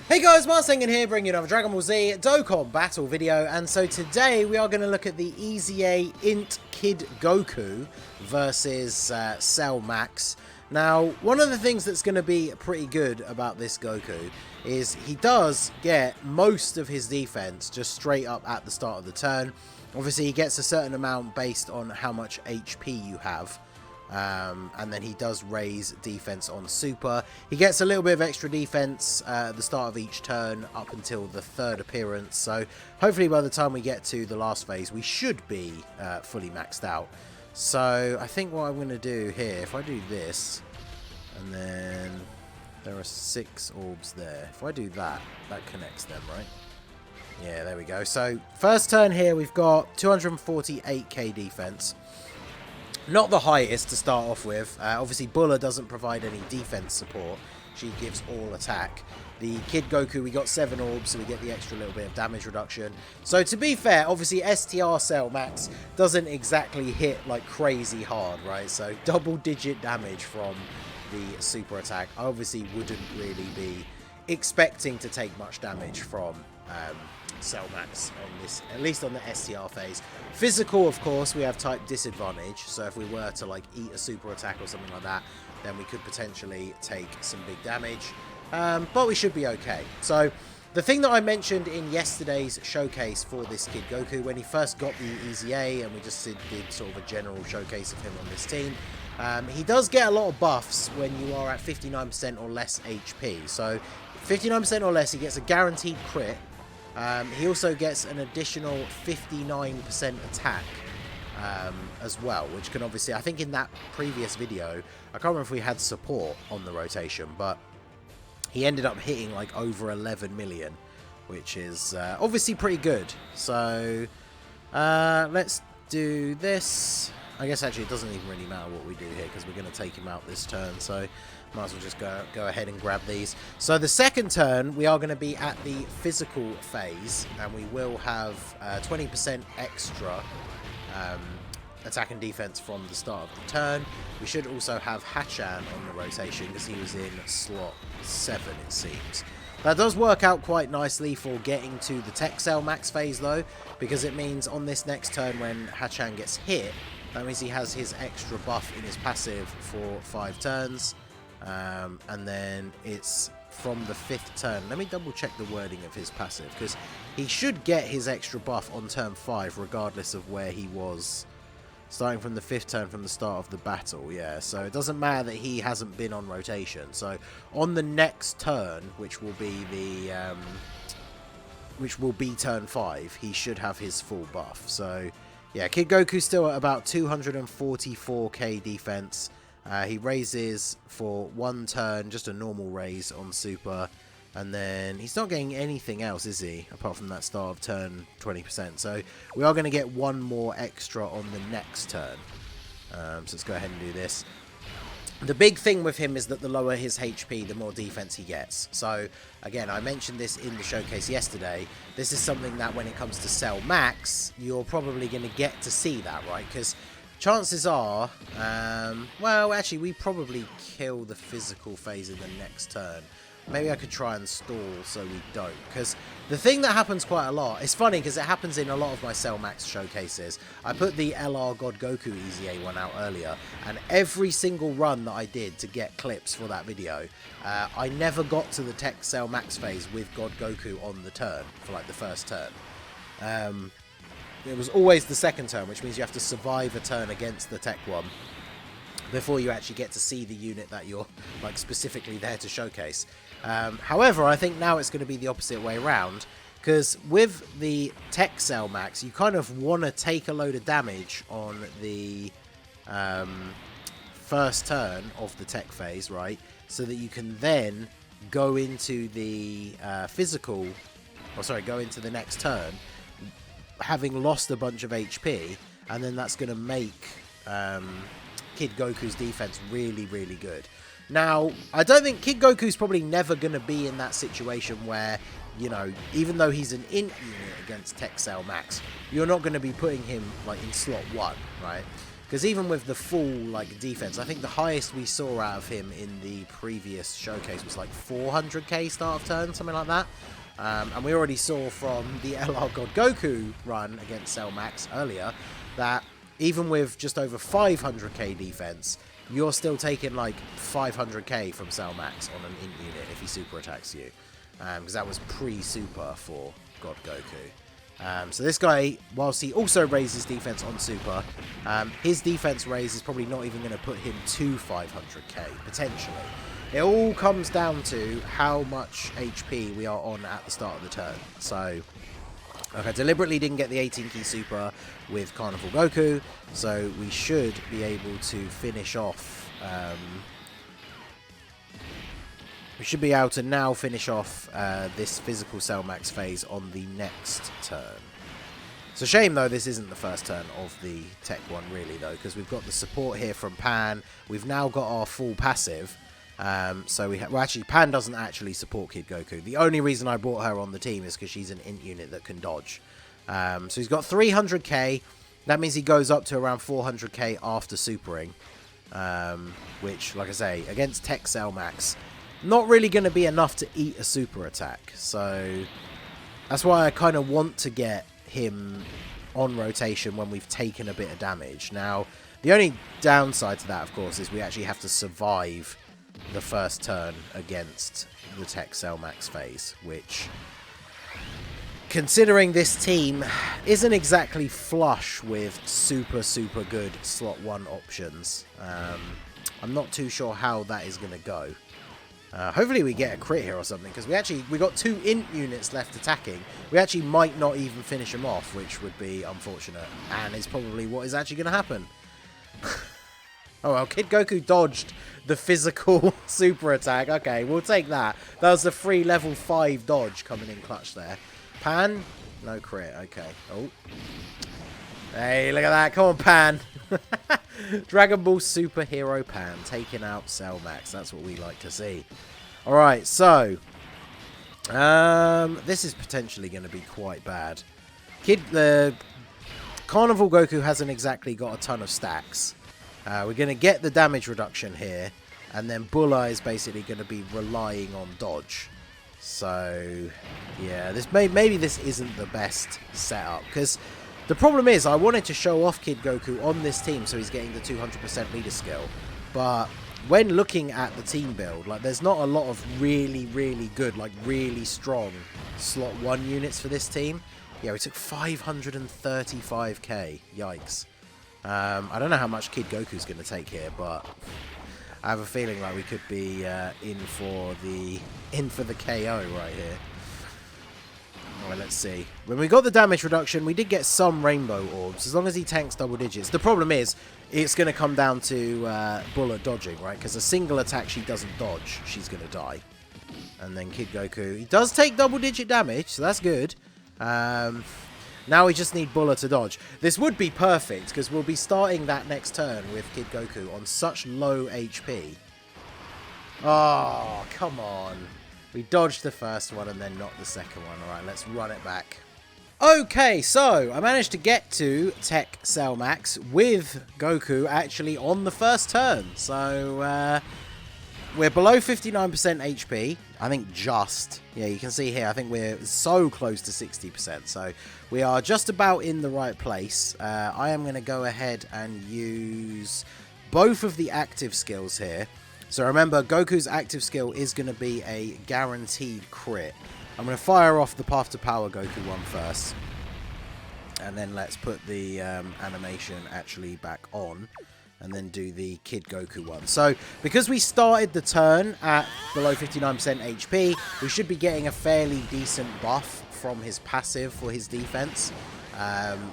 Hey guys, Marsingen here, bringing you another Dragon Ball Z Dokkan battle video, and so today we are going to look at the EZA INT Kid Goku versus Cell Max. Now, one of the things that's going to be pretty good about this Goku is he does get most of his defense just straight up at the start of the turn. Obviously, he gets a certain amount based on how much HP you have. And then he does raise defense on super. He gets a little bit of extra defense at the start of each turn up until the third appearance. So hopefully by the time we get to the last phase, we should be fully maxed out. So I think what I'm going to do here, if I do this, and then there are 6 orbs there. If I do that, that connects them, right? Yeah, there we go. So first turn here, we've got 248k defense. Not the highest to start off with. Obviously, Bulla doesn't provide any defense support. She gives all attack. The Kid Goku, we got 7 orbs, so we get the extra little bit of damage reduction. So to be fair, obviously STR Cell Max doesn't exactly hit like crazy hard, right? So double-digit damage from the super attack. I obviously wouldn't really be expecting to take much damage from Cell Max on this, at least on the STR phase. Physical, of course, we have type disadvantage, so if we were to like eat a super attack or something like that, then we could potentially take some big damage, but we should be okay. So the thing that I mentioned in yesterday's showcase for this Kid Goku, when he first got the EZA and we just did sort of a general showcase of him on this team, he does get a lot of buffs when you are at 59% or less HP. So 59% or less, he gets a guaranteed crit. He also gets an additional 59% attack as well, which can obviously, I think in that previous video, I can't remember if we had support on the rotation, but he ended up hitting like over 11 million, which is obviously pretty good. So let's do this. I guess actually it doesn't even really matter what we do here because we're going to take him out this turn, so might as well just go ahead and grab these. So the second turn, we are going to be at the physical phase, and we will have 20% extra attack and defense from the start of the turn. We should also have Hachan on the rotation because he was in slot 7, it seems. That does work out quite nicely for getting to the Tech Cell Max phase though, because it means on this next turn when Hachan gets hit, that means he has his extra buff in his passive for 5 turns. And then it's from the 5th turn. Let me double check the wording of his passive, because he should get his extra buff on turn 5 regardless of where he was starting from the 5th turn from the start of the battle. Yeah, so it doesn't matter that he hasn't been on rotation. So on the next turn, which will be turn 5, he should have his full buff. So yeah, Kid Goku's still at about 244k defense. He raises for 1 turn, just a normal raise on super, and then he's not getting anything else, is he, apart from that start of turn 20%. So we are going to get 1 more extra on the next turn. So let's go ahead and do this. The big thing with him is that the lower his HP, the more defense he gets. So again, I mentioned this in the showcase yesterday. This is something that when it comes to Cell Max, you're probably going to get to see that, right? Because chances are, well, actually, we probably kill the physical phase in the next turn. Maybe I could try and stall so we don't. Because the thing that happens quite a lot, it's funny because it happens in a lot of my Cell Max showcases. I put the LR God Goku EZA one out earlier, and every single run that I did to get clips for that video, I never got to the Tech Cell Max phase with God Goku on the turn for like the first turn. It was always the second turn, which means you have to survive a turn against the tech one before you actually get to see the unit that you're like specifically there to showcase. However, I think now it's going to be the opposite way around, because with the Tech Cell Max, you kind of want to take a load of damage on the first turn of the tech phase, right? So that you can then go into the go into the next turn having lost a bunch of HP, and then that's going to make Kid Goku's defense really, really good. Now, I don't think Kid Goku's probably never going to be in that situation where, you know, even though he's an int unit against Tech Cell Max, you're not going to be putting him like in slot 1, right? Because even with the full like defense, I think the highest we saw out of him in the previous showcase was like 400k start of turn, something like that. And we already saw from the LR God Goku run against Cell Max earlier that even with just over 500k defense, you're still taking like 500k from Cell Max on an int unit if he super attacks you. Because that was pre-super for God Goku. So this guy, whilst he also raises defense on super, his defense raise is probably not even going to put him to 500k, potentially. It all comes down to how much HP we are on at the start of the turn. So, like, I deliberately didn't get the 18 key super with Carnival Goku, so we should be able to finish off... we should be able to now finish off this physical Cell Max phase on the next turn. It's a shame, though, this isn't the first turn of the tech one, really, though, because we've got the support here from Pan. We've now got our full passive. So well, actually, Pan doesn't actually support Kid Goku. The only reason I brought her on the team is because she's an int unit that can dodge. So he's got 300k. That means he goes up to around 400k after supering. Which, like I say, against Tech Cell Max, not really going to be enough to eat a super attack. So that's why I kind of want to get him on rotation when we've taken a bit of damage. Now, the only downside to that, of course, is we actually have to survive the first turn against the Tech Cell Max phase, which, considering this team isn't exactly flush with super good slot 1 options, I'm not too sure how that is going to go. Hopefully we get a crit here or something, because we got 2 int units left attacking. We actually might not even finish them off, which would be unfortunate, and is probably what is actually going to happen. Oh well, Kid Goku dodged the physical super attack. Okay, we'll take that. That was the free level 5 dodge coming in clutch there. Pan, no crit. Okay. Oh. Hey, look at that. Come on, Pan. Dragon Ball Superhero Pan taking out Cell Max. That's what we like to see. Alright, so this is potentially going to be quite bad. The Carnival Goku hasn't exactly got a ton of stacks. We're going to get the damage reduction here, and then Bulla is basically going to be relying on dodge. So yeah, maybe this isn't the best setup, because the problem is I wanted to show off Kid Goku on this team so he's getting the 200% leader skill. But when looking at the team build, like, there's not a lot of really good, like really strong slot 1 units for this team. Yeah, we took 535k. Yikes. I don't know how much Kid Goku's going to take here, but I have a feeling like we could be in for the KO right here. Alright, let's see. When we got the damage reduction, we did get some rainbow orbs, as long as he tanks double digits. The problem is, it's going to come down to Bulla dodging, right? Because a single attack she doesn't dodge, she's going to die. And then Kid Goku, he does take double digit damage, so that's good. Now we just need Bulla to dodge. This would be perfect, because we'll be starting that next turn with Kid Goku on such low HP. Oh, come on. We dodged the first one and then not the second one. Alright, let's run it back. Okay, so I managed to get to Tech Cell Max with Goku actually on the first turn. So, we're below 59% HP. I think just. Yeah, you can see here, I think we're so close to 60%. So, we are just about in the right place. I am going to go ahead and use both of the active skills here. So remember, Goku's active skill is going to be a guaranteed crit. I'm going to fire off the Path to Power Goku one first. And then let's put the animation actually back on. And then do the Kid Goku one. So, because we started the turn at below 59% HP, we should be getting a fairly decent buff from his passive for his defense.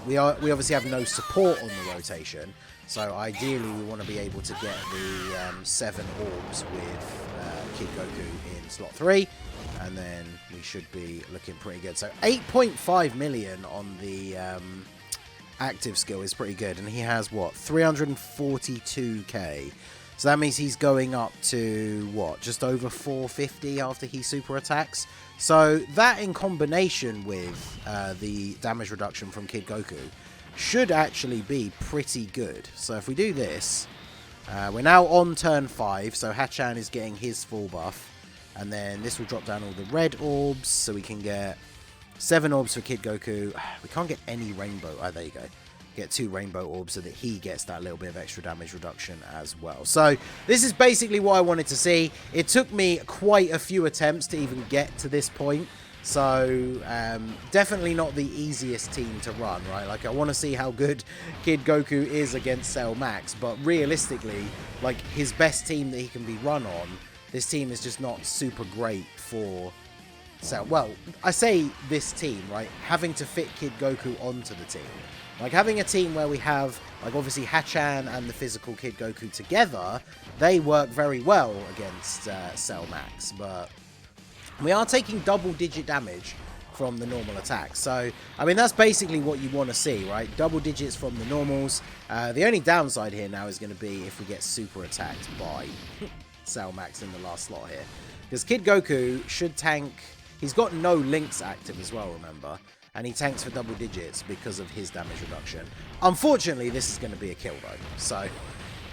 We obviously have no support on the rotation. So ideally we want to be able to get the 7 orbs with Kid Goku in slot 3. And then we should be looking pretty good. So 8.5 million on the active skill is pretty good. And he has, what, 342k. So that means he's going up to, what, just over 450 after he super attacks. So that in combination with the damage reduction from Kid Goku should actually be pretty good. So if we do this, we're now on turn 5, so Hachan is getting his full buff, and then this will drop down all the red orbs, so we can get 7 orbs for Kid Goku. We can't get any rainbow. Oh, there you go. Get 2 rainbow orbs so that he gets that little bit of extra damage reduction as well. So this is basically what I wanted to see. It took me quite a few attempts to even get to this point. So definitely not the easiest team to run, right? Like, I want to see how good Kid Goku is against Cell Max, but realistically, like, his best team that he can be run on, this team is just not super great for Cell. Well, I say this team, right? Having to fit Kid Goku onto the team. Like, having a team where we have, like, obviously Hachan and the physical Kid Goku together, they work very well against Cell Max, but we are taking double-digit damage from the normal attacks. So, I mean, that's basically what you want to see, right? Double digits from the normals. The only downside here now is going to be if we get super attacked by Cell Max in the last slot here. Because Kid Goku should tank. He's got no links active as well, remember? And he tanks for double digits because of his damage reduction. Unfortunately, this is going to be a kill, though. So,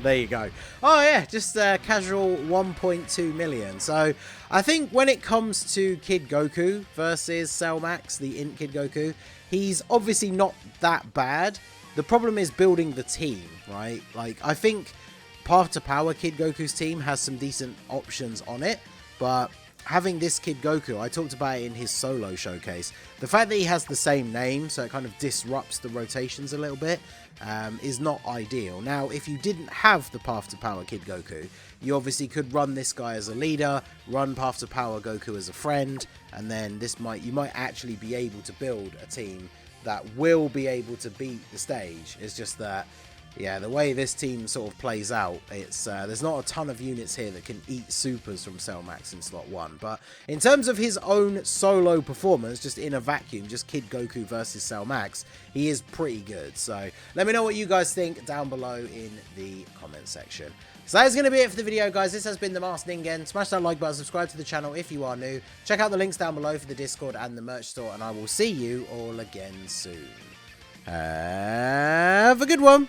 there you go. Oh, yeah, just casual 1.2 million. So, I think when it comes to Kid Goku versus Cell Max, the Int Kid Goku, he's obviously not that bad. The problem is building the team, right? Like, I think Path to Power Kid Goku's team has some decent options on it, but having this Kid Goku, I talked about it in his solo showcase, the fact that he has the same name, so it kind of disrupts the rotations a little bit, is not ideal. Now, if you didn't have the Path to Power Kid Goku, you obviously could run this guy as a leader, run Path to Power Goku as a friend, and then you might actually be able to build a team that will be able to beat the stage. It's just that, yeah, the way this team sort of plays out, it's there's not a ton of units here that can eat supers from Cell Max in slot 1. But in terms of his own solo performance, just in a vacuum, just Kid Goku versus Cell Max, he is pretty good. So let me know what you guys think down below in the comment section. So that is going to be it for the video, guys. This has been the Masked Ningen. Smash that like button, subscribe to the channel if you are new. Check out the links down below for the Discord and the merch store, and I will see you all again soon. Have a good one.